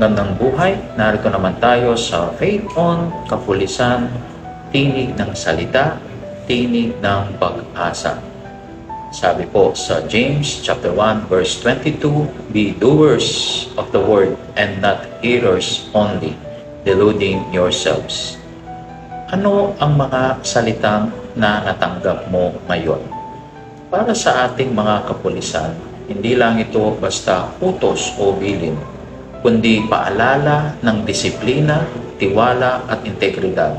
Magandang buhay, narito naman tayo sa Faith on Kapulisan, tinig ng salita, tinig ng pag-asa. Sabi po sa James chapter 1 verse 22, be doers of the word and not hearers only, deluding yourselves. Ano ang mga salitang na natanggap mo ngayon? Para sa ating mga kapulisan, hindi lang ito basta utos o bilin, kundi paalala ng disiplina, tiwala at integridad.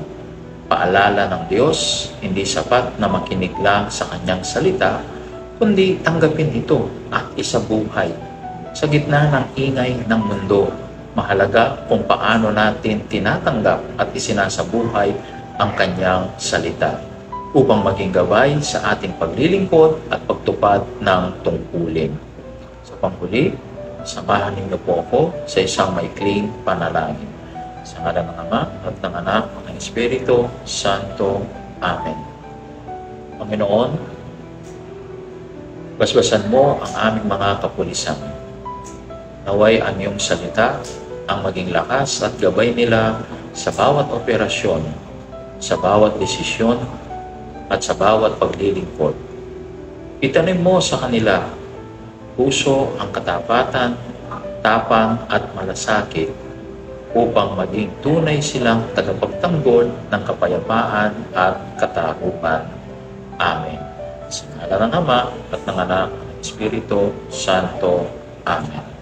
Paalala ng Diyos, hindi sapat na makinig lang sa kanyang salita, kundi tanggapin ito at isabuhay. Sa gitna ng ingay ng mundo, mahalaga kung paano natin tinatanggap at isinasabuhay ang kanyang salita upang maging gabay sa ating paglilingkod at pagtupad ng tungkulin. Sa panghuli, samahan niyo po ako sa isang maikling panalangin. Sa ngalan ng Ama at ng Anak at ng Espiritu Santo. Amen. Panginoon, basbasan mo ang aming mga kapulisan. Naway ang iyong salita ang maging lakas at gabay nila sa bawat operasyon, sa bawat desisyon, at sa bawat paglilingkod. Itanim mo sa kanila puso ang katapatan, tapang at malasakit upang maging tunay silang tagapagtanggol ng kapayapaan at katagupan. Amen. Sa ngalan ng Ama at ng Anak at ng Espiritu Santo. Amen.